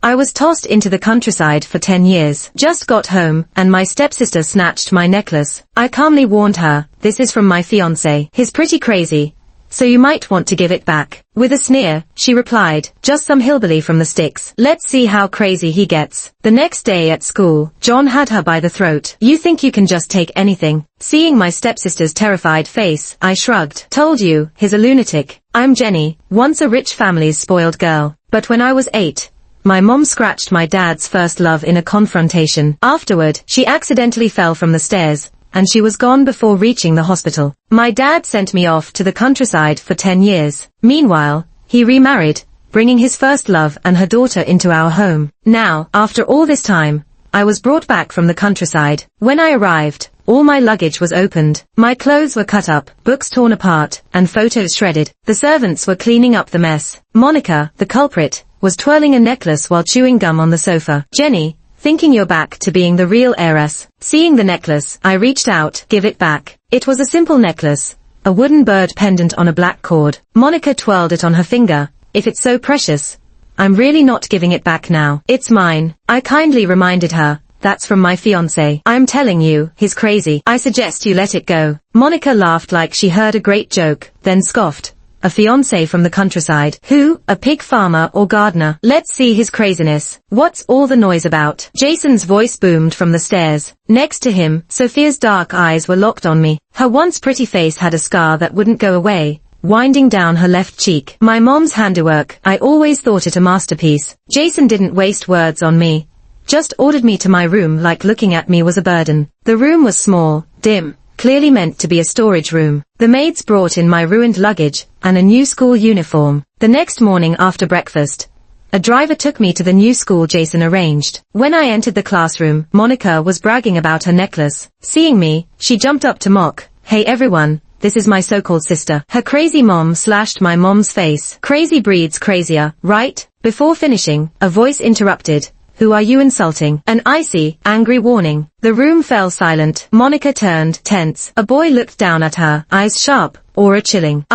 I was tossed into the countryside for 10 years. Just got home, and my stepsister snatched my necklace. I calmly warned her, this is from my fiancé. He's pretty crazy, so you might want to give it back. With a sneer, she replied, just some hillbilly from the sticks. Let's see how crazy he gets. The next day at school, John had her by the throat. You think you can just take anything? Seeing my stepsister's terrified face, I shrugged. Told you, he's a lunatic. I'm Jenny, once a rich family's spoiled girl. But when I was 8, my mom scratched my dad's first love in a confrontation. Afterward, she accidentally fell from the stairs, and she was gone before reaching the hospital. My dad sent me off to the countryside for 10 years. Meanwhile, he remarried, bringing his first love and her daughter into our home. Now, after all this time, I was brought back from the countryside. When I arrived, all my luggage was opened. My clothes were cut up, books torn apart, and photos shredded. The servants were cleaning up the mess. Monica, the culprit, was twirling a necklace while chewing gum on the sofa. Jenny, thinking you're back to being the real heiress. Seeing the necklace, I reached out, give it back. It was a simple necklace, a wooden bird pendant on a black cord. Monica twirled it on her finger. If it's so precious, I'm really not giving it back now. It's mine. I kindly reminded her, that's from my fiancé. I'm telling you, he's crazy. I suggest you let it go. Monica laughed like she heard a great joke, then scoffed. A fiancé from the countryside. Who? A pig farmer or gardener? Let's see his craziness. What's all the noise about? Jason's voice boomed from the stairs. Next to him, Sophia's dark eyes were locked on me. Her once pretty face had a scar that wouldn't go away, winding down her left cheek. My mom's handiwork. I always thought it a masterpiece. Jason didn't waste words on me. Just ordered me to my room like looking at me was a burden. The room was small, dim, clearly meant to be a storage room. The maids brought in my ruined luggage and a new school uniform. The next morning after breakfast, a driver took me to the new school Jason arranged. When I entered the classroom, Monica was bragging about her necklace. Seeing me, she jumped up to mock. Hey everyone, this is my so-called sister. Her crazy mom slashed my mom's face. Crazy breeds crazier, right? Before finishing, a voice interrupted. Who are you insulting? An icy, angry warning. The room fell silent. Monica turned, tense. A boy looked down at her, eyes sharp, aura chilling.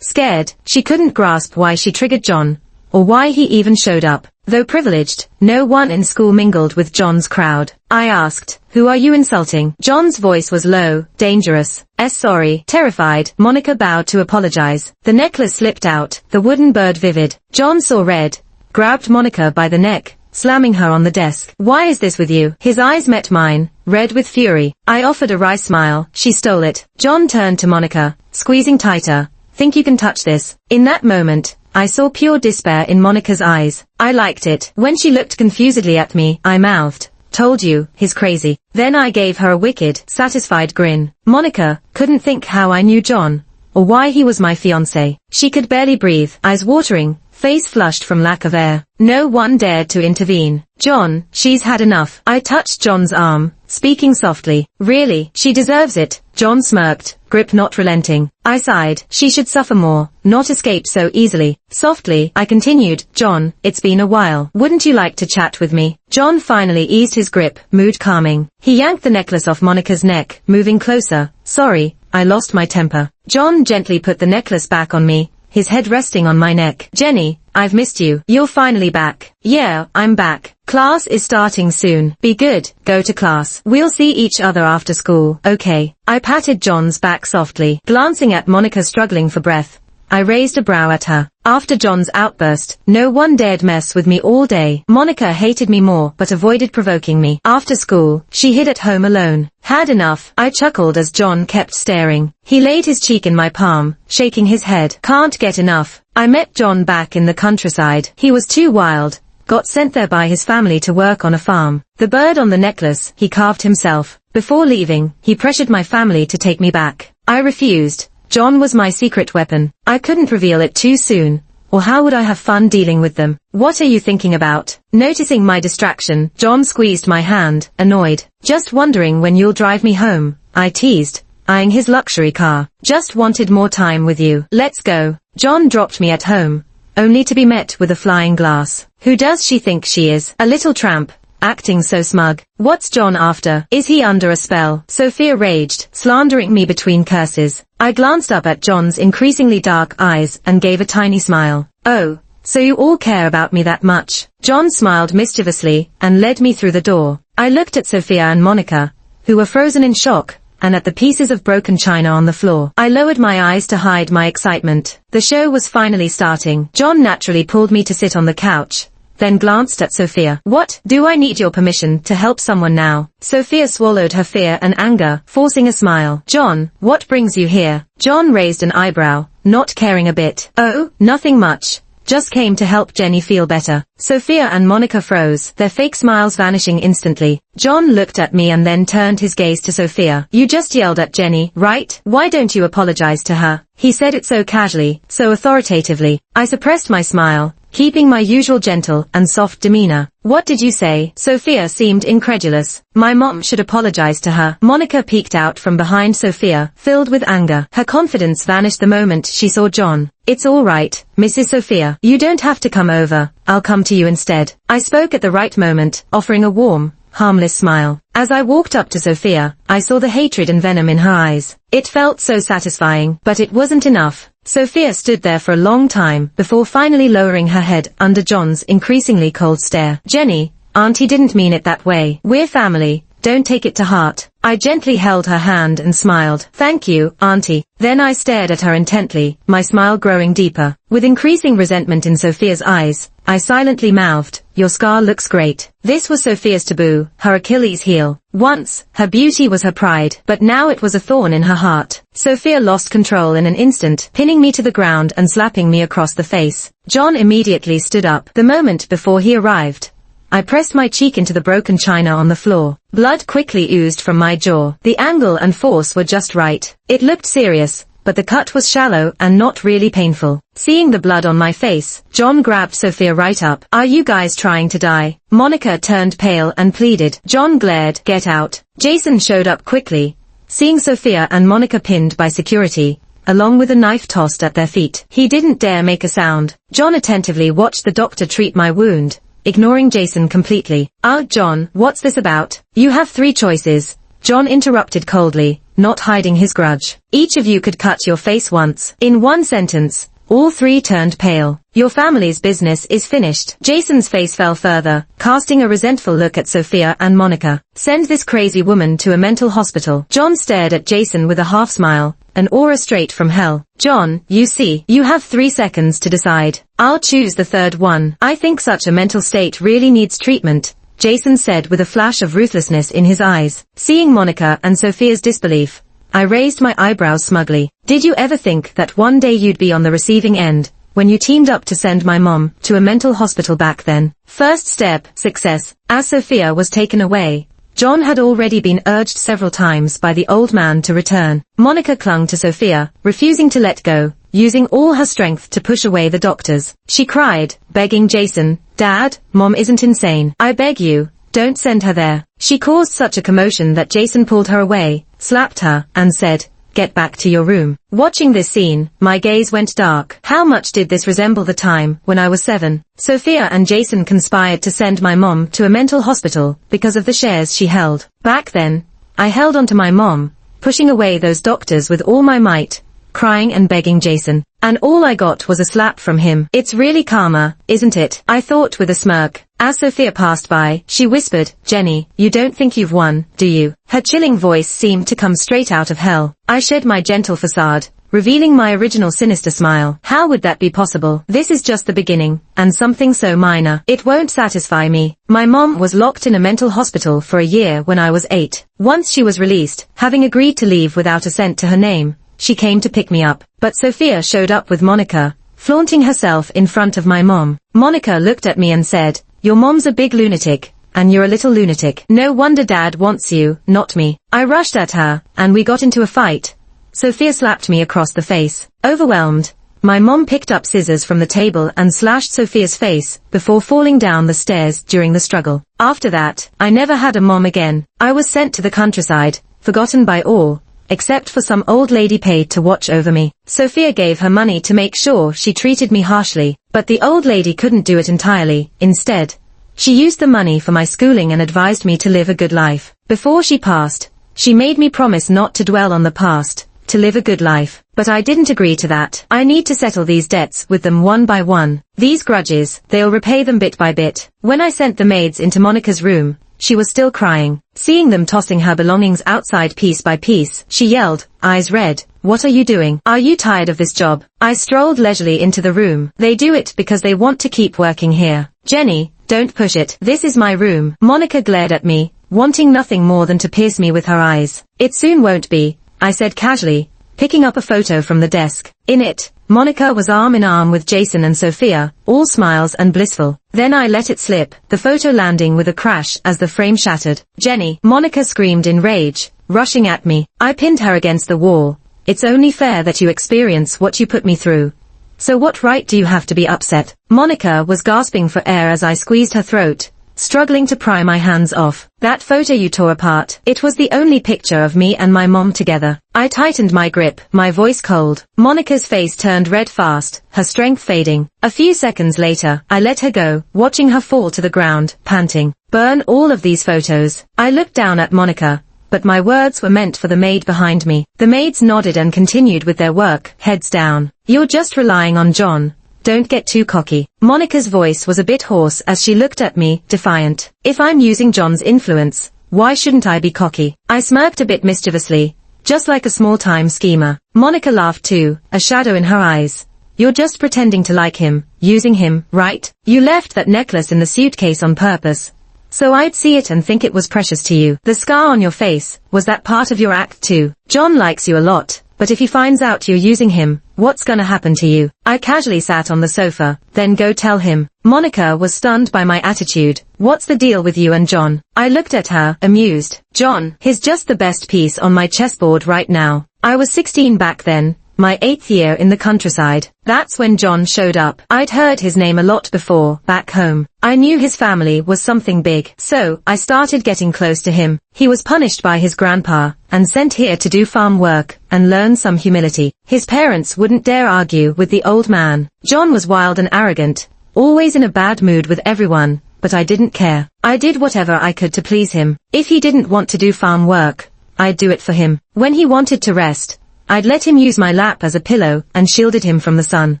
Scared. She couldn't grasp why she triggered John, or why he even showed up. Though privileged, no one in school mingled with John's crowd. I asked, who are you insulting? John's voice was low, dangerous. Sorry. Terrified, Monica bowed to apologize. The necklace slipped out, the wooden bird vivid. John saw red, grabbed Monica by the neck, slamming her on the desk. Why is this with you? His eyes met mine, red with fury. I offered a wry smile. She stole it. John turned to Monica, squeezing tighter. Think you can touch this? In that moment, I saw pure despair in Monica's eyes. I liked it. When she looked confusedly at me, I mouthed, told you, he's crazy. Then I gave her a wicked, satisfied grin. Monica couldn't think how I knew John, or why he was my fiancé. She could barely breathe, eyes watering, face flushed from lack of air. No one dared to intervene. John, she's had enough. I touched John's arm, speaking softly. Really, she deserves it. John smirked, grip not relenting. I sighed. She should suffer more, not escape so easily. Softly, I continued, John, it's been a while. Wouldn't you like to chat with me? John finally eased his grip, mood calming. He yanked the necklace off Monica's neck, moving closer. Sorry, I lost my temper. John gently put the necklace back on me, his head resting on my neck. Jenny, I've missed you. You're finally back. Yeah, I'm back. Class is starting soon. Be good, go to class. We'll see each other after school. Okay. I patted John's back softly. Glancing at Monica struggling for breath, I raised a brow at her. After John's outburst, no one dared mess with me all day. Monica hated me more but avoided provoking me. After school, she hid at home alone. Had enough. I chuckled as John kept staring. He laid his cheek in my palm, shaking his head. Can't get enough. I met John back in the countryside. He was too wild. Got sent there by his family to work on a farm. The bird on the necklace, he carved himself. Before leaving, he pressured my family to take me back. I refused. John was my secret weapon. I couldn't reveal it too soon, or how would I have fun dealing with them? What are you thinking about? Noticing my distraction, John squeezed my hand, annoyed. Just wondering when you'll drive me home, I teased, eyeing his luxury car. Just wanted more time with you. Let's go. John dropped me at home, only to be met with a flying glass. Who does she think she is? A little tramp, acting so smug. What's John after? Is he under a spell? Sophia raged, slandering me between curses. I glanced up at John's increasingly dark eyes and gave a tiny smile. Oh, So you all care about me that much? John smiled mischievously and led me through the door. I looked at Sophia and Monica, who were frozen in shock, and at the pieces of broken china on the floor. I lowered my eyes to hide my excitement. The show was finally starting. John naturally pulled me to sit on the couch, then glanced at Sophia. What? Do I need your permission to help someone now? Sophia swallowed her fear and anger, forcing a smile. John, what brings you here? John raised an eyebrow, not caring a bit. Oh, nothing much. Just came to help Jenny feel better. Sophia and Monica froze, their fake smiles vanishing instantly. John looked at me and then turned his gaze to Sophia. You just yelled at Jenny, right? Why don't you apologize to her? He said it so casually, so authoritatively. I suppressed my smile, keeping my usual gentle and soft demeanor. What did you say? Sophia seemed incredulous. My mom should apologize to her. Monica peeked out from behind Sophia, filled with anger. Her confidence vanished the moment she saw John. It's all right, Mrs. Sophia. You don't have to come over. I'll come to you instead. I spoke at the right moment, offering a warm, harmless smile. As I walked up to Sophia, I saw the hatred and venom in her eyes. It felt so satisfying, but it wasn't enough. Sophia stood there for a long time before finally lowering her head under John's increasingly cold stare. Jenny, Auntie didn't mean it that way. We're family. Don't take it to heart. I gently held her hand and smiled. Thank you, Auntie. Then I stared at her intently, my smile growing deeper. With increasing resentment in Sophia's eyes, I silently mouthed, your scar looks great. This was Sophia's taboo, her Achilles heel. Once, her beauty was her pride, but now it was a thorn in her heart. Sophia lost control in an instant, pinning me to the ground and slapping me across the face. John immediately stood up. The moment before he arrived, I pressed my cheek into the broken china on the floor. Blood quickly oozed from my jaw. The angle and force were just right. It looked serious, but the cut was shallow and not really painful. Seeing the blood on my face, John grabbed Sophia right up. Are you guys trying to die? Monica turned pale and pleaded. John glared. Get out. Jason showed up quickly, seeing Sophia and Monica pinned by security, along with a knife tossed at their feet. He didn't dare make a sound. John attentively watched the doctor treat my wound, ignoring Jason completely. John, what's this about? You have 3 choices. John interrupted coldly, not hiding his grudge. Each of you could cut your face once. In one sentence, all 3 turned pale. Your family's business is finished. Jason's face fell further, casting a resentful look at Sophia and Monica. Send this crazy woman to a mental hospital. John stared at Jason with a half smile, an aura straight from hell. John, you see, you have 3 seconds to decide. I'll choose the third one. I think such a mental state really needs treatment, Jason said with a flash of ruthlessness in his eyes. Seeing Monica and Sophia's disbelief, I raised my eyebrows smugly. Did you ever think that one day you'd be on the receiving end, when you teamed up to send my mom to a mental hospital back then? First step, success. As Sophia was taken away, John had already been urged several times by the old man to return. Monica clung to Sophia, refusing to let go, using all her strength to push away the doctors. She cried, begging Jason, Dad, Mom isn't insane. I beg you, don't send her there. She caused such a commotion that Jason pulled her away, slapped her, and said, Get back to your room. Watching this scene, my gaze went dark. How much did this resemble the time when I was 7? Sophia and Jason conspired to send my mom to a mental hospital because of the shares she held. Back then, I held onto my mom, pushing away those doctors with all my might, crying and begging Jason. And all I got was a slap from him. It's really karma, isn't it? I thought with a smirk. As Sophia passed by, she whispered, Jenny, you don't think you've won, do you? Her chilling voice seemed to come straight out of hell. I shed my gentle facade, revealing my original sinister smile. How would that be possible? This is just the beginning, and something so minor. It won't satisfy me. My mom was locked in a mental hospital for a year when I was 8. Once she was released, having agreed to leave without a cent to her name, she came to pick me up. But Sophia showed up with Monica, flaunting herself in front of my mom. Monica looked at me and said, Your mom's a big lunatic, and you're a little lunatic. No wonder Dad wants you, not me. I rushed at her, and we got into a fight. Sophia slapped me across the face. Overwhelmed, my mom picked up scissors from the table and slashed Sophia's face before falling down the stairs during the struggle. After that, I never had a mom again. I was sent to the countryside, forgotten by all, except for some old lady paid to watch over me. Sophia gave her money to make sure she treated me harshly, but the old lady couldn't do it entirely. Instead, she used the money for my schooling and advised me to live a good life. Before she passed, she made me promise not to dwell on the past, to live a good life. But I didn't agree to that. I need to settle these debts with them one by one. These grudges, they'll repay them bit by bit. When I sent the maids into Monica's room, she was still crying. Seeing them tossing her belongings outside piece by piece, she yelled, eyes red, "What are you doing? Are you tired of this job?" I strolled leisurely into the room. They do it because they want to keep working here. Jenny, don't push it. This is my room. Monica glared at me, wanting nothing more than to pierce me with her eyes. It soon won't be, I said casually, picking up a photo from the desk. In it, Monica was arm in arm with Jason and Sophia, all smiles and blissful. Then I let it slip, the photo landing with a crash as the frame shattered. Jenny, Monica screamed in rage, rushing at me. I pinned her against the wall. It's only fair that you experience what you put me through. So what right do you have to be upset? Monica was gasping for air as I squeezed her throat, struggling to pry my hands off. That photo you tore apart. It was the only picture of me and my mom together. I tightened my grip, my voice cold. Monica's face turned red fast, her strength fading. A few seconds later, I let her go, watching her fall to the ground, panting. Burn all of these photos. I looked down at Monica, but my words were meant for the maid behind me. The maids nodded and continued with their work, heads down. You're just relying on John. Don't get too cocky. Monica's voice was a bit hoarse as she looked at me, defiant. If I'm using John's influence, why shouldn't I be cocky? I smirked a bit mischievously, just like a small-time schemer. Monica laughed too, a shadow in her eyes. You're just pretending to like him, using him, right? You left that necklace in the suitcase on purpose, so I'd see it and think it was precious to you. The scar on your face, was that part of your act too? John likes you a lot, but if he finds out you're using him, what's gonna happen to you? I casually sat on the sofa. Then go tell him. Monica was stunned by my attitude. What's the deal with you and John? I looked at her, amused. John, he's just the best piece on my chessboard right now. I was 16 back then, my 8th year in the countryside. That's when John showed up. I'd heard his name a lot before, back home. I knew his family was something big, so I started getting close to him. He was punished by his grandpa, and sent here to do farm work, and learn some humility. His parents wouldn't dare argue with the old man. John was wild and arrogant, always in a bad mood with everyone, but I didn't care. I did whatever I could to please him. If he didn't want to do farm work, I'd do it for him. When he wanted to rest, I'd let him use my lap as a pillow and shielded him from the sun.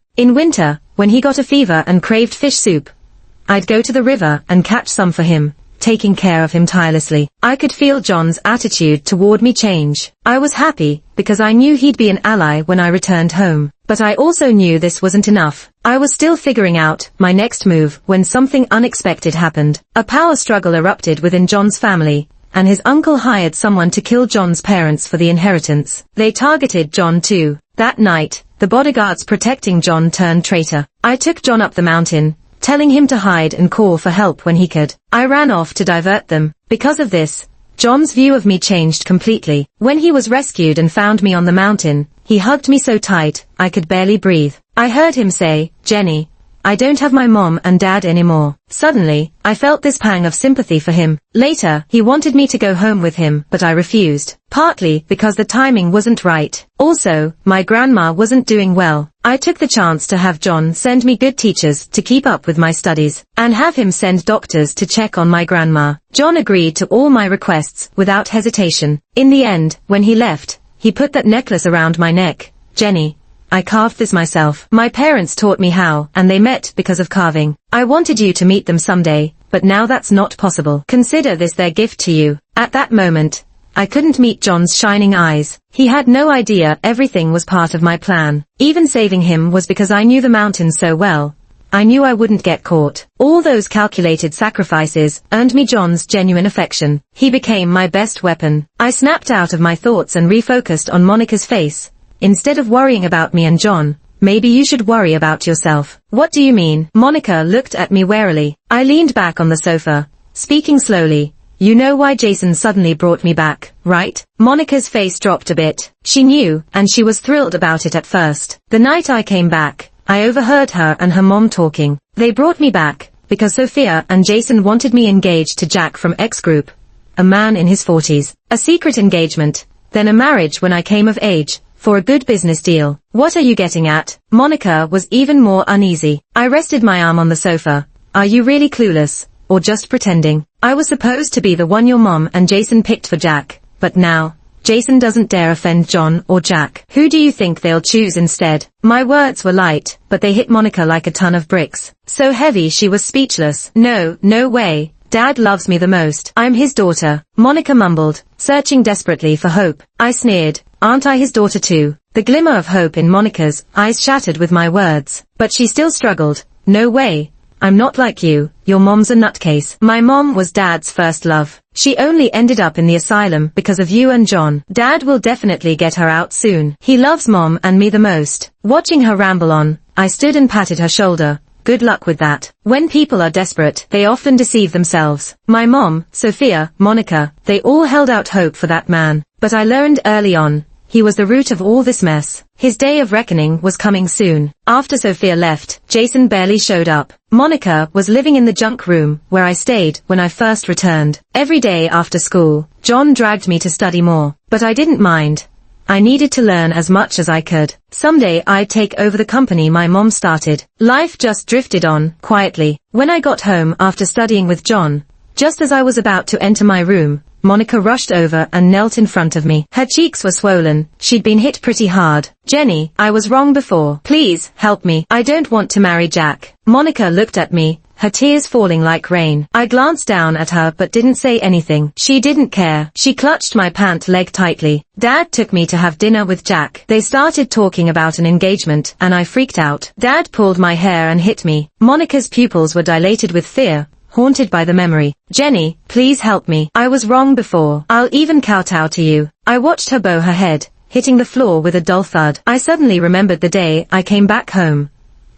In winter, when he got a fever and craved fish soup, I'd go to the river and catch some for him, taking care of him tirelessly. I could feel John's attitude toward me change. I was happy, because I knew he'd be an ally when I returned home. But I also knew this wasn't enough. I was still figuring out my next move when something unexpected happened. A power struggle erupted within John's family, and his uncle hired someone to kill John's parents for the inheritance. They targeted John too. That night, the bodyguards protecting John turned traitor. I took John up the mountain, telling him to hide and call for help when he could. I ran off to divert them. Because of this, John's view of me changed completely. When he was rescued and found me on the mountain, he hugged me so tight, I could barely breathe. I heard him say, "Jenny, I don't have my mom and dad anymore." Suddenly, I felt this pang of sympathy for him. Later, he wanted me to go home with him, but I refused. Partly because the timing wasn't right. Also, my grandma wasn't doing well. I took the chance to have John send me good teachers to keep up with my studies, and have him send doctors to check on my grandma. John agreed to all my requests without hesitation. In the end, when he left, he put that necklace around my neck. Jenny, I carved this myself. My parents taught me how, and they met because of carving. I wanted you to meet them someday, but now that's not possible. Consider this their gift to you. At that moment, I couldn't meet John's shining eyes. He had no idea everything was part of my plan. Even saving him was because I knew the mountains so well. I knew I wouldn't get caught. All those calculated sacrifices earned me John's genuine affection. He became my best weapon. I snapped out of my thoughts and refocused on Monica's face. Instead of worrying about me and John, maybe you should worry about yourself. What do you mean? Monica looked at me warily. I leaned back on the sofa, speaking slowly. You know why Jason suddenly brought me back, right? Monica's face dropped a bit. She knew, and she was thrilled about it at first. The night I came back, I overheard her and her mom talking. They brought me back because Sophia and Jason wanted me engaged to Jack from X Group, a man in his 40s. A secret engagement, then a marriage when I came of age, for a good business deal. What are you getting at? Monica was even more uneasy. I rested my arm on the sofa. Are you really clueless, or just pretending? I was supposed to be the one your mom and Jason picked for Jack, but now, Jason doesn't dare offend John or Jack. Who do you think they'll choose instead? My words were light, but they hit Monica like a ton of bricks. So heavy she was speechless. No, no way. Dad loves me the most. I'm his daughter, Monica mumbled, searching desperately for hope. I sneered. Aren't I his daughter too? The glimmer of hope in Monica's eyes shattered with my words. But she still struggled. No way. I'm not like you. Your mom's a nutcase. My mom was Dad's first love. She only ended up in the asylum because of you and John. Dad will definitely get her out soon. He loves Mom and me the most. Watching her ramble on, I stood and patted her shoulder. Good luck with that. When people are desperate, they often deceive themselves. My mom, Sophia, Monica, they all held out hope for that man. But I learned early on, he was the root of all this mess. His day of reckoning was coming soon. After Sophia left, Jason barely showed up. Monica was living in the junk room, where I stayed when I first returned. Every day after school, John dragged me to study more. But I didn't mind. I needed to learn as much as I could. Someday I'd take over the company my mom started. Life just drifted on, quietly. When I got home after studying with John, just as I was about to enter my room, Monica rushed over and knelt in front of me. Her cheeks were swollen. She'd been hit pretty hard. Jenny, I was wrong before. Please, help me. I don't want to marry Jack. Monica looked at me, her tears falling like rain. I glanced down at her but didn't say anything. She didn't care. She clutched my pant leg tightly. Dad took me to have dinner with Jack. They started talking about an engagement, and I freaked out. Dad pulled my hair and hit me. Monica's pupils were dilated with fear, haunted by the memory. Jenny, please help me. I was wrong before. I'll even kowtow to you. I watched her bow her head, hitting the floor with a dull thud. I suddenly remembered the day I came back home.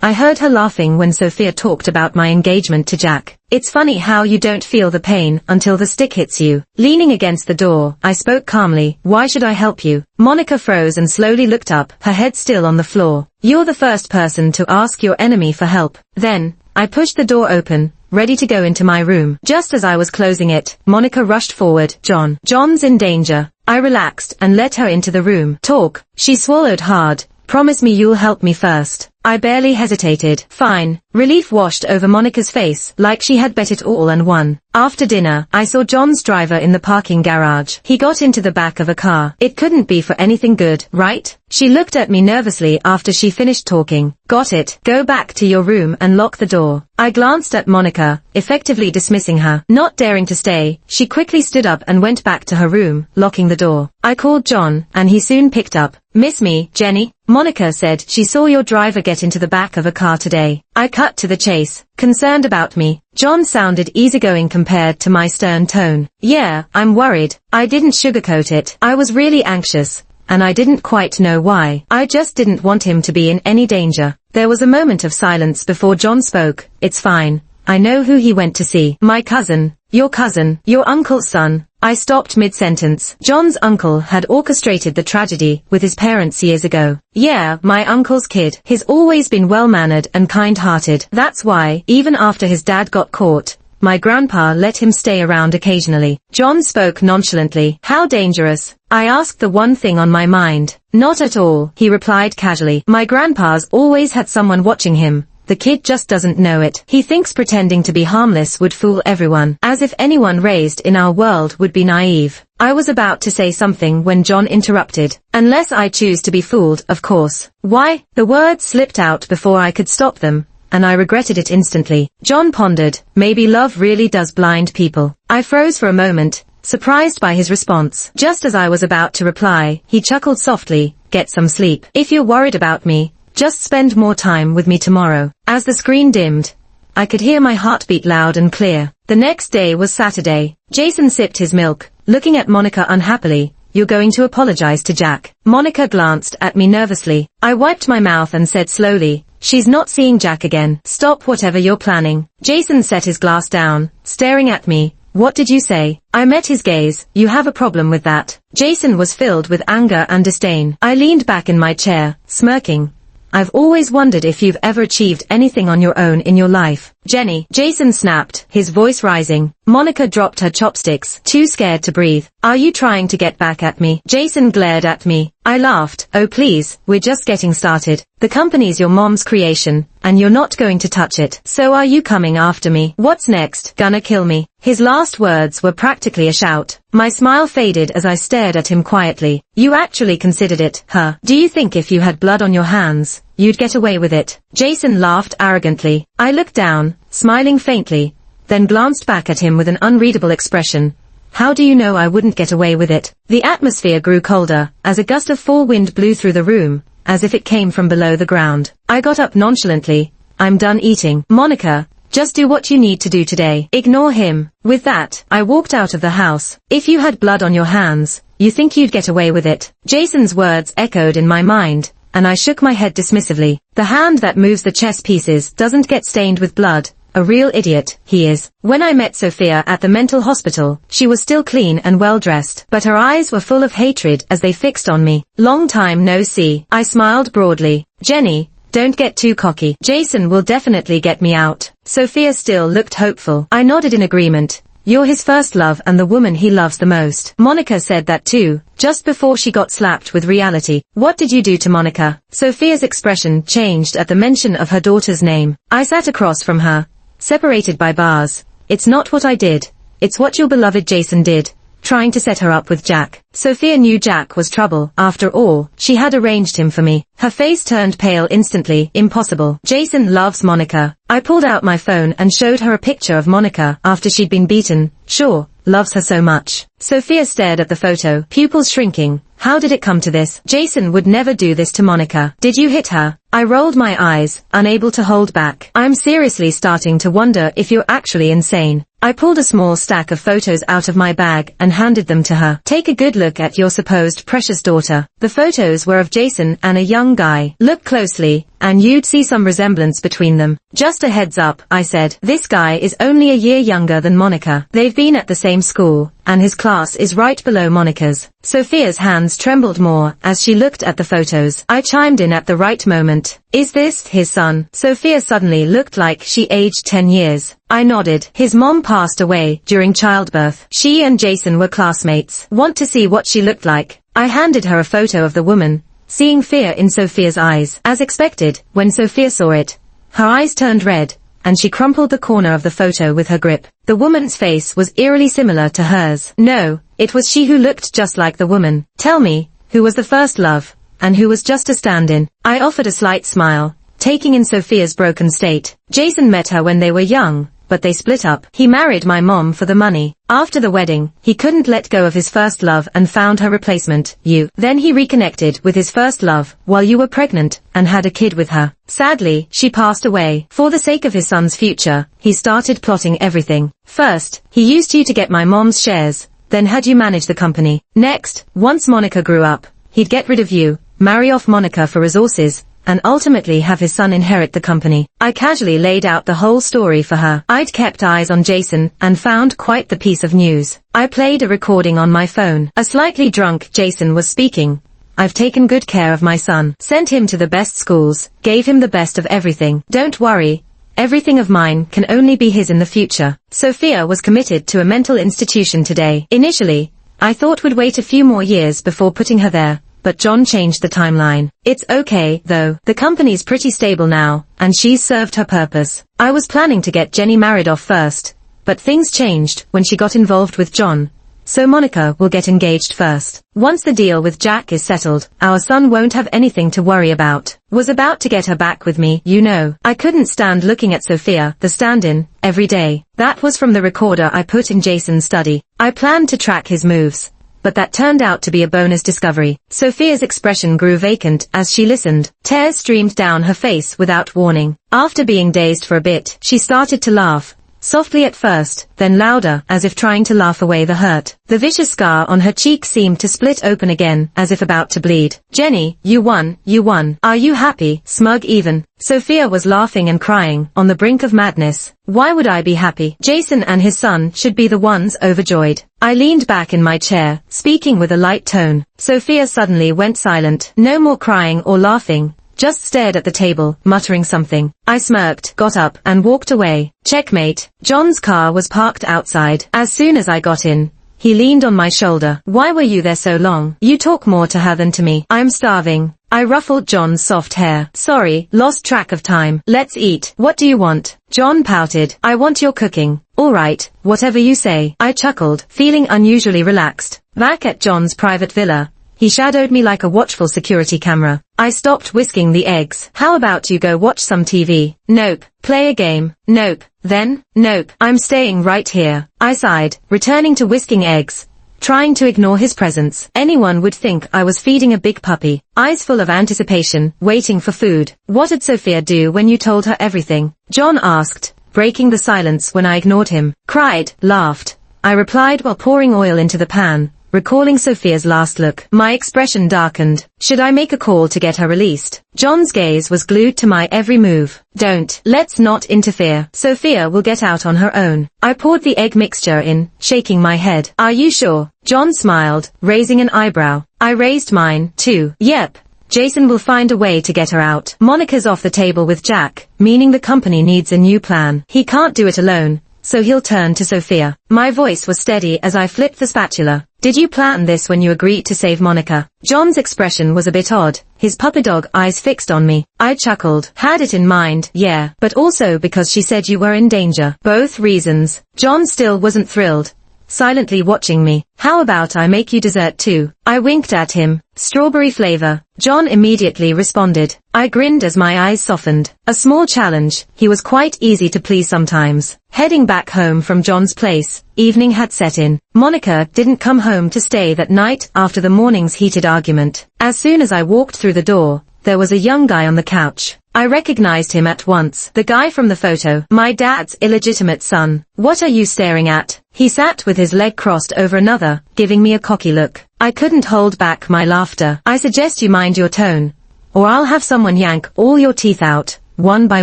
I heard her laughing when Sophia talked about my engagement to Jack. It's funny how you don't feel the pain until the stick hits you. Leaning against the door, I spoke calmly. Why should I help you? Monica froze and slowly looked up, her head still on the floor. You're the first person to ask your enemy for help. Then, I pushed the door open, ready to go into my room. Just as I was closing it, Monica rushed forward. John's in danger. I relaxed and let her into the room. Talk. She swallowed hard. Promise me you'll help me first. I barely hesitated. Fine. Relief washed over Monica's face, like she had bet it all and won. After dinner, I saw John's driver in the parking garage. He got into the back of a car. It couldn't be for anything good, right? She looked at me nervously after she finished talking. Got it. Go back to your room and lock the door. I glanced at Monica, effectively dismissing her. Not daring to stay, she quickly stood up and went back to her room, locking the door. I called John, and he soon picked up. Miss me, Jenny? Monica said she saw your driver get into the back of a car today. I cut to the chase. Concerned about me. John sounded easygoing compared to my stern tone. Yeah, I'm worried. I didn't sugarcoat it. I was really anxious, and I didn't quite know why. I just didn't want him to be in any danger. There was a moment of silence before John spoke. It's fine. I know who he went to see. My cousin. Your uncle's son. I stopped mid-sentence. John's uncle had orchestrated the tragedy with his parents years ago. Yeah, my uncle's kid. He's always been well-mannered and kind-hearted. That's why, even after his dad got caught, my grandpa let him stay around occasionally. John spoke nonchalantly. How dangerous? I asked the one thing on my mind. Not at all, he replied casually. My grandpa's always had someone watching him. The kid just doesn't know it. He thinks pretending to be harmless would fool everyone, as if anyone raised in our world would be naive. I was about to say something when John interrupted. Unless I choose to be fooled, of course. Why? The words slipped out before I could stop them, and I regretted it instantly. John pondered. Maybe love really does blind people. I froze for a moment, surprised by his response. Just as I was about to reply, he chuckled softly. Get some sleep. If you're worried about me, just spend more time with me tomorrow. As the screen dimmed, I could hear my heartbeat loud and clear. The next day was Saturday. Jason sipped his milk, looking at Monica unhappily. You're going to apologize to Jack. Monica glanced at me nervously. I wiped my mouth and said slowly, she's not seeing Jack again. Stop whatever you're planning. Jason set his glass down, staring at me. What did you say? I met his gaze. You have a problem with that. Jason was filled with anger and disdain. I leaned back in my chair, smirking. I've always wondered if you've ever achieved anything on your own in your life. Jenny, Jason snapped, his voice rising. Monica dropped her chopsticks, too scared to breathe. Are you trying to get back at me? Jason glared at me. I laughed. Oh please, we're just getting started. The company's your mom's creation, and you're not going to touch it. So are you coming after me? What's next? Gonna kill me? His last words were practically a shout. My smile faded as I stared at him quietly. You actually considered it, huh? Do you think if you had blood on your hands, you'd get away with it? Jason laughed arrogantly. I looked down, smiling faintly, then glanced back at him with an unreadable expression. How do you know I wouldn't get away with it? The atmosphere grew colder, as a gust of fall wind blew through the room, as if it came from below the ground. I got up nonchalantly. I'm done eating. Monica, just do what you need to do today. Ignore him. With that, I walked out of the house. If you had blood on your hands, you think you'd get away with it? Jason's words echoed in my mind, and I shook my head dismissively. The hand that moves the chess pieces doesn't get stained with blood. A real idiot, he is. When I met Sophia at the mental hospital, she was still clean and well-dressed, but her eyes were full of hatred as they fixed on me. Long time no see. I smiled broadly. Jenny, don't get too cocky. Jason will definitely get me out. Sophia still looked hopeful. I nodded in agreement. You're his first love and the woman he loves the most. Monica said that too, just before she got slapped with reality. What did you do to Monica? Sophia's expression changed at the mention of her daughter's name. I sat across from her, separated by bars. It's not what I did. It's what your beloved Jason did, trying to set her up with Jack. Sophia knew Jack was trouble. After all, she had arranged him for me. Her face turned pale instantly. Impossible. Jason loves Monica. I pulled out my phone and showed her a picture of Monica after she'd been beaten. Sure, loves her so much. Sophia stared at the photo, pupils shrinking. How did it come to this? Jason would never do this to Monica. Did you hit her? I rolled my eyes, unable to hold back. I'm seriously starting to wonder if you're actually insane. I pulled a small stack of photos out of my bag and handed them to her. Take a good look at your supposed precious daughter. The photos were of Jason and a young guy. Look closely, and you'd see some resemblance between them. Just a heads up, I said. This guy is only a year younger than Monica. They've been at the same school, and his class is right below Monica's. Sophia's hands trembled more as she looked at the photos. I chimed in at the right moment. Is this his son? Sophia suddenly looked like she aged 10 years. I nodded. His mom passed away during childbirth. She and Jason were classmates. Want to see what she looked like? I handed her a photo of the woman, seeing fear in Sophia's eyes. As expected, when Sophia saw it, her eyes turned red, and she crumpled the corner of the photo with her grip. The woman's face was eerily similar to hers. No, it was she who looked just like the woman. Tell me, who was the first love, and who was just a stand-in? I offered a slight smile, taking in Sophia's broken state. Jason met her when they were young, but they split up. He married my mom for the money. After the wedding, he couldn't let go of his first love and found her replacement, you. Then he reconnected with his first love while you were pregnant and had a kid with her. Sadly, she passed away. For the sake of his son's future, he started plotting everything. First, he used you to get my mom's shares, then had you manage the company. Next, once Monica grew up, he'd get rid of you, marry off Monica for resources, and ultimately have his son inherit the company. I casually laid out the whole story for her. I'd kept eyes on Jason and found quite the piece of news. I played a recording on my phone. A slightly drunk Jason was speaking. I've taken good care of my son, sent him to the best schools, gave him the best of everything. Don't worry, everything of mine can only be his in the future. Sophia was committed to a mental institution today. Initially, I thought we'd wait a few more years before putting her there, but John changed the timeline. It's okay, though. The company's pretty stable now, and she's served her purpose. I was planning to get Jenny married off first, but things changed when she got involved with John. So Monica will get engaged first. Once the deal with Jack is settled, our son won't have anything to worry about. Was about to get her back with me, you know. I couldn't stand looking at Sophia, the stand-in, every day. That was from the recorder I put in Jason's study. I planned to track his moves, but that turned out to be a bonus discovery. Sophia's expression grew vacant as she listened. Tears streamed down her face without warning. After being dazed for a bit, she started to laugh. Softly at first, then louder, as if trying to laugh away the hurt. The vicious scar on her cheek seemed to split open again, as if about to bleed. Jenny, you won, you won. Are you happy, smug even? Sophia was laughing and crying, on the brink of madness. Why would I be happy? Jason and his son should be the ones overjoyed. I leaned back in my chair, speaking with a light tone. Sophia suddenly went silent. No more crying or laughing, just stared at the table, muttering something. I smirked, got up, and walked away. Checkmate. John's car was parked outside. As soon as I got in, he leaned on my shoulder. Why were you there so long? You talk more to her than to me. I'm starving. I ruffled John's soft hair. Sorry, lost track of time. Let's eat. What do you want? John pouted. I want your cooking. All right, whatever you say. I chuckled, feeling unusually relaxed. Back at John's private villa, he shadowed me like a watchful security camera. I stopped whisking the eggs. How about you go watch some TV? Nope. Play a game? Nope. Then? Nope. I'm staying right here. I sighed, returning to whisking eggs, trying to ignore his presence. Anyone would think I was feeding a big puppy, eyes full of anticipation, waiting for food. What did Sophia do when you told her everything? John asked, breaking the silence when I ignored him. Cried, laughed. I replied while pouring oil into the pan, recalling Sophia's last look. My expression darkened. Should I make a call to get her released? John's gaze was glued to my every move. Don't. Let's not interfere. Sophia will get out on her own. I poured the egg mixture in, shaking my head. Are you sure? John smiled, raising an eyebrow. I raised mine, too. Yep. Jason will find a way to get her out. Monica's off the table with Jack, meaning the company needs a new plan. He can't do it alone, so he'll turn to Sophia. My voice was steady as I flipped the spatula. Did you plan this when you agreed to save Monica? John's expression was a bit odd, his puppy dog eyes fixed on me. I chuckled. Had it in mind, yeah, but also because she said you were in danger. Both reasons. John still wasn't thrilled, silently watching me. How about I make you dessert too? I winked at him. Strawberry flavor. John immediately responded. I grinned as my eyes softened. A small challenge. He was quite easy to please sometimes. Heading back home from John's place, evening had set in. Monica didn't come home to stay that night after the morning's heated argument. As soon as I walked through the door, there was a young guy on the couch. I recognized him at once. The guy from the photo. My dad's illegitimate son. What are you staring at? He sat with his leg crossed over another, giving me a cocky look. I couldn't hold back my laughter. I suggest you mind your tone, or I'll have someone yank all your teeth out, one by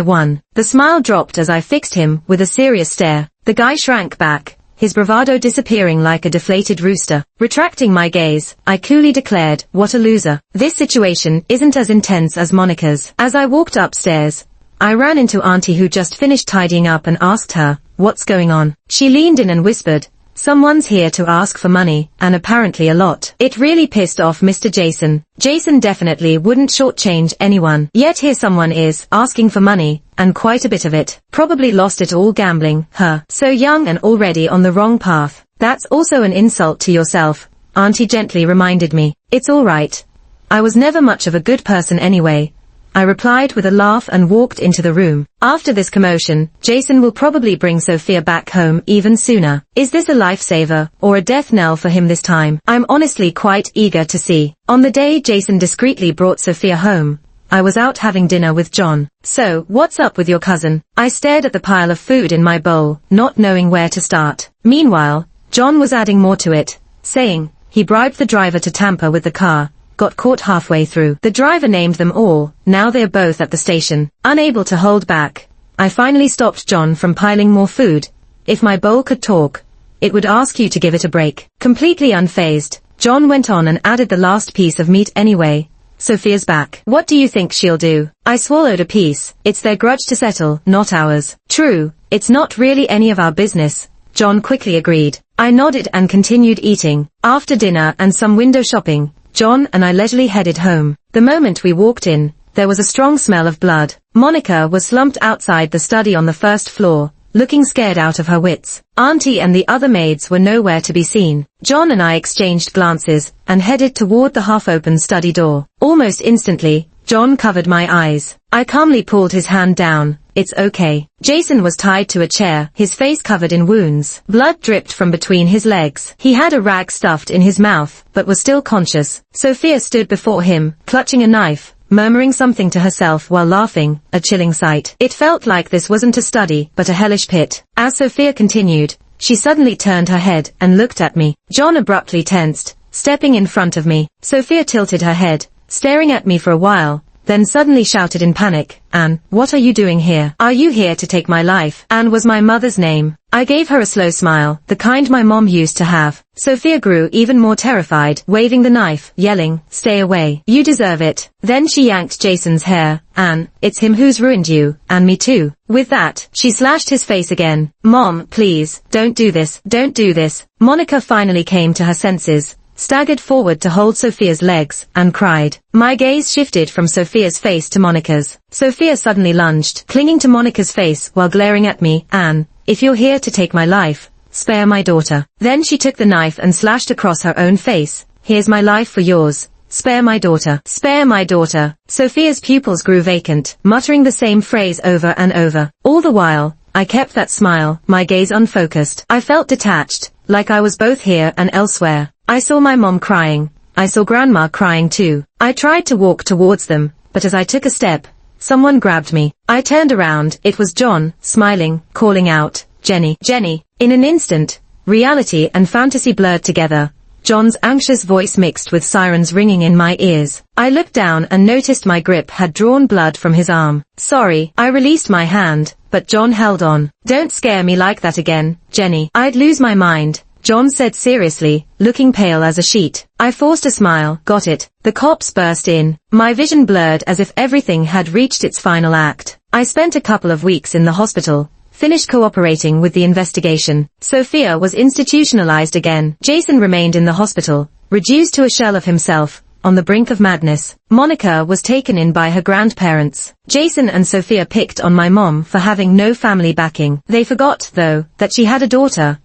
one. The smile dropped as I fixed him with a serious stare. The guy shrank back, his bravado disappearing like a deflated rooster. Retracting my gaze, I coolly declared, what a loser. This situation isn't as intense as Monica's. As I walked upstairs, I ran into Auntie who just finished tidying up and asked her, what's going on? She leaned in and whispered, someone's here to ask for money, and apparently a lot. It really pissed off Mr. Jason. Jason definitely wouldn't shortchange anyone. Yet here someone is, asking for money, and quite a bit of it. Probably lost it all gambling, So young and already on the wrong path. That's also an insult to yourself, Auntie gently reminded me. It's alright. I was never much of a good person anyway, I replied with a laugh and walked into the room. After this commotion, Jason will probably bring Sophia back home even sooner. Is this a lifesaver, or a death knell for him this time? I'm honestly quite eager to see. On the day Jason discreetly brought Sophia home, I was out having dinner with John. So, what's up with your cousin? I stared at the pile of food in my bowl, not knowing where to start. Meanwhile, John was adding more to it, saying, he bribed the driver to tamper with the car, got caught halfway through. The driver named them all. Now they're both at the station. Unable to hold back, I finally stopped John from piling more food. If my bowl could talk, it would ask you to give it a break. Completely unfazed, John went on and added the last piece of meat anyway. Sophia's back. What do you think she'll do? I swallowed a piece. It's their grudge to settle, not ours. True, it's not really any of our business, John quickly agreed. I nodded and continued eating. After dinner and some window shopping, John and I leisurely headed home. The moment we walked in, there was a strong smell of blood. Monica was slumped outside the study on the first floor, looking scared out of her wits. Auntie and the other maids were nowhere to be seen. John and I exchanged glances, and headed toward the half-open study door. Almost instantly, John covered my eyes. I calmly pulled his hand down. It's okay. Jason was tied to a chair, his face covered in wounds. Blood dripped from between his legs. He had a rag stuffed in his mouth, but was still conscious. Sophia stood before him, clutching a knife, murmuring something to herself while laughing, a chilling sight. It felt like this wasn't a study, but a hellish pit. As Sophia continued, she suddenly turned her head and looked at me. John abruptly tensed, stepping in front of me. Sophia tilted her head, staring at me for a while, then suddenly shouted in panic, "Anne, what are you doing here? Are you here to take my life?" Anne was my mother's name. I gave her a slow smile, the kind my mom used to have. Sophia grew even more terrified, waving the knife, yelling, "Stay away. You deserve it." Then she yanked Jason's hair. "Anne, it's him who's ruined you, and me too." With that, she slashed his face again. "Mom, please, don't do this, don't do this." Monica finally came to her senses, staggered forward to hold Sophia's legs, and cried. My gaze shifted from Sophia's face to Monica's. Sophia suddenly lunged, clinging to Monica's face while glaring at me. "Anne, if you're here to take my life, spare my daughter." Then she took the knife and slashed across her own face. "Here's my life for yours. Spare my daughter. Spare my daughter." Sophia's pupils grew vacant, muttering the same phrase over and over. All the while, I kept that smile, my gaze unfocused. I felt detached, like I was both here and elsewhere. I saw my mom crying. I saw Grandma crying too. I tried to walk towards them, but as I took a step, someone grabbed me. I turned around. It was John, smiling, calling out, "Jenny, Jenny." In an instant, reality and fantasy blurred together. John's anxious voice mixed with sirens ringing in my ears. I looked down and noticed my grip had drawn blood from his arm. "Sorry." I released my hand, but John held on. "Don't scare me like that again, Jenny. I'd lose my mind," John said seriously, looking pale as a sheet. I forced a smile. "Got it." The cops burst in. My vision blurred as if everything had reached its final act. I spent a couple of weeks in the hospital, finished cooperating with the investigation. Sophia was institutionalized again. Jason remained in the hospital, reduced to a shell of himself, on the brink of madness. Monica was taken in by her grandparents. Jason and Sophia picked on my mom for having no family backing. They forgot, though, that she had a daughter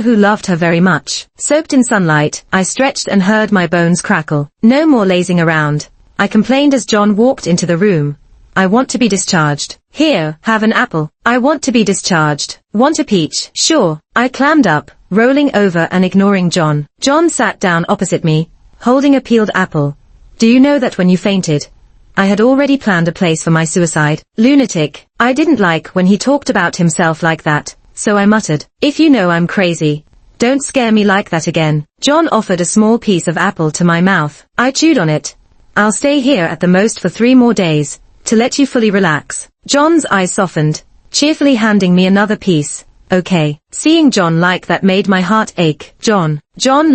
who loved her very much. Soaked in sunlight, I stretched and heard my bones crackle. "No more lazing around," I complained as John walked into the room. "I want to be discharged." "Here, have an apple." "I want to be discharged." "Want a peach?" "Sure." I clammed up, rolling over and ignoring John. John sat down opposite me, holding a peeled apple. "Do you know that when you fainted, I had already planned a place for my suicide?" Lunatic. I didn't like when he talked about himself like that, so I muttered, "If you know I'm crazy, don't scare me like that again." John offered a small piece of apple to my mouth. I chewed on it. "I'll stay here at the most for 3 more days, to let you fully relax." John's eyes softened, cheerfully handing me another piece. "Okay." Seeing John like that made my heart ache. John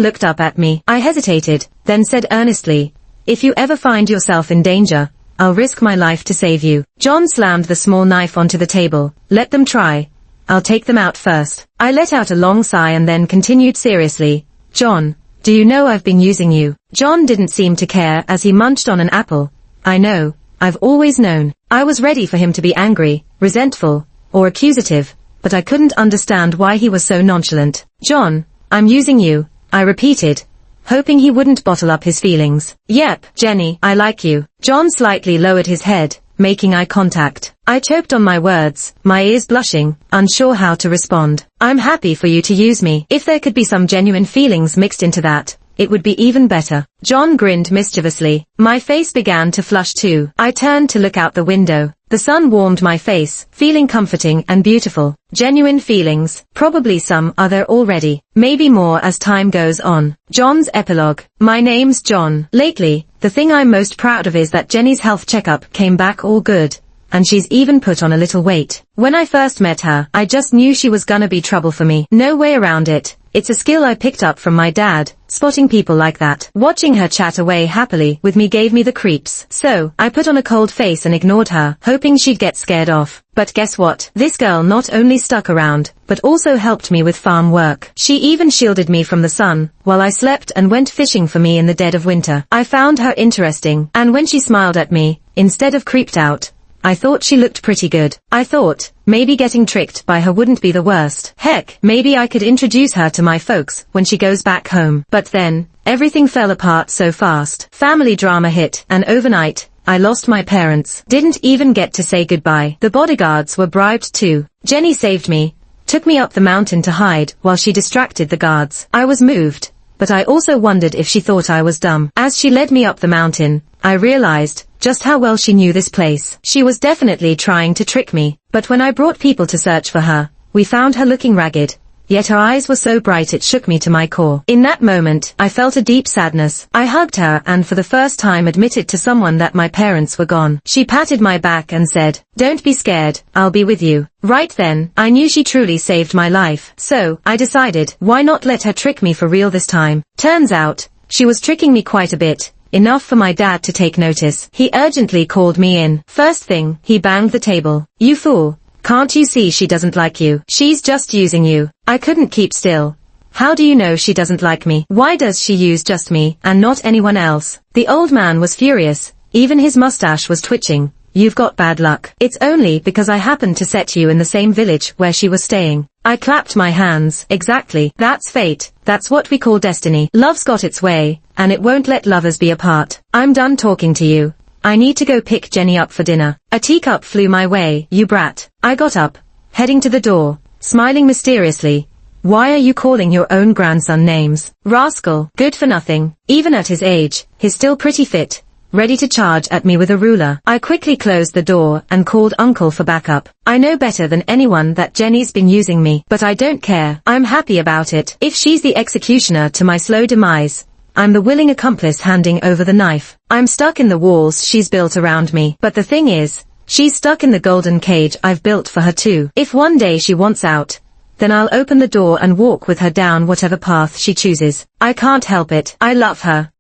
looked up at me. I hesitated, then said earnestly, "If you ever find yourself in danger, I'll risk my life to save you." John slammed the small knife onto the table. "Let them try. I'll take them out first." I let out a long sigh and then continued seriously, "John, do you know I've been using you?" John didn't seem to care as he munched on an apple. "I know. I've always known." I was ready for him to be angry, resentful, or accusative, but I couldn't understand why he was so nonchalant. "John, I'm using you," I repeated, hoping he wouldn't bottle up his feelings. "Yep, Jenny, I like you." John slightly lowered his head, making eye contact. I choked on my words, my ears blushing, unsure how to respond. "I'm happy for you to use me. If there could be some genuine feelings mixed into that, it would be even better." John grinned mischievously. My face began to flush too. I turned to look out the window. The sun warmed my face, feeling comforting and beautiful. Genuine feelings, probably some are there already, maybe more as time goes on. John's epilogue. My name's John. Lately, the thing I'm most proud of is that Jenny's health checkup came back all good, and she's even put on a little weight. When I first met her, I just knew she was gonna be trouble for me. No way around it. It's a skill I picked up from my dad, spotting people like that. Watching her chat away happily with me gave me the creeps. So, I put on a cold face and ignored her, hoping she'd get scared off. But guess what? This girl not only stuck around, but also helped me with farm work. She even shielded me from the sun, while I slept and went fishing for me in the dead of winter. I found her interesting, and when she smiled at me, instead of creeped out, I thought she looked pretty good. I thought, maybe getting tricked by her wouldn't be the worst. Heck, maybe I could introduce her to my folks when she goes back home. But then, everything fell apart so fast. Family drama hit, and overnight, I lost my parents. Didn't even get to say goodbye. The bodyguards were bribed too. Jenny saved me, took me up the mountain to hide while she distracted the guards. I was moved, but I also wondered if she thought I was dumb. As she led me up the mountain, I realized just how well she knew this place. She was definitely trying to trick me, but when I brought people to search for her, we found her looking ragged, yet her eyes were so bright it shook me to my core. In that moment, I felt a deep sadness. I hugged her and for the first time admitted to someone that my parents were gone. She patted my back and said, "Don't be scared, I'll be with you." Right then, I knew she truly saved my life. So, I decided, why not let her trick me for real this time? Turns out, she was tricking me quite a bit. Enough for my dad to take notice. He urgently called me in. First thing, he banged the table. "You fool. Can't you see she doesn't like you? She's just using you." I couldn't keep still. "How do you know she doesn't like me? Why does she use just me, and not anyone else?" The old man was furious. Even his mustache was twitching. "You've got bad luck. It's only because I happened to set you in the same village where she was staying." I clapped my hands. Exactly. That's fate. That's what we call destiny. Love's got its way, and it won't let lovers be apart. I'm done talking to you. I need to go pick Jenny up for dinner. A teacup flew my way. "You brat." I got up, heading to the door, smiling mysteriously. "Why are you calling your own grandson names? Rascal. Good for nothing." Even at his age, he's still pretty fit, ready to charge at me with a ruler. I quickly closed the door and called Uncle for backup. I know better than anyone that Jenny's been using me, but I don't care. I'm happy about it. If she's the executioner to my slow demise, I'm the willing accomplice handing over the knife. I'm stuck in the walls she's built around me, but the thing is, she's stuck in the golden cage I've built for her too. If one day she wants out, then I'll open the door and walk with her down whatever path she chooses. I can't help it. I love her.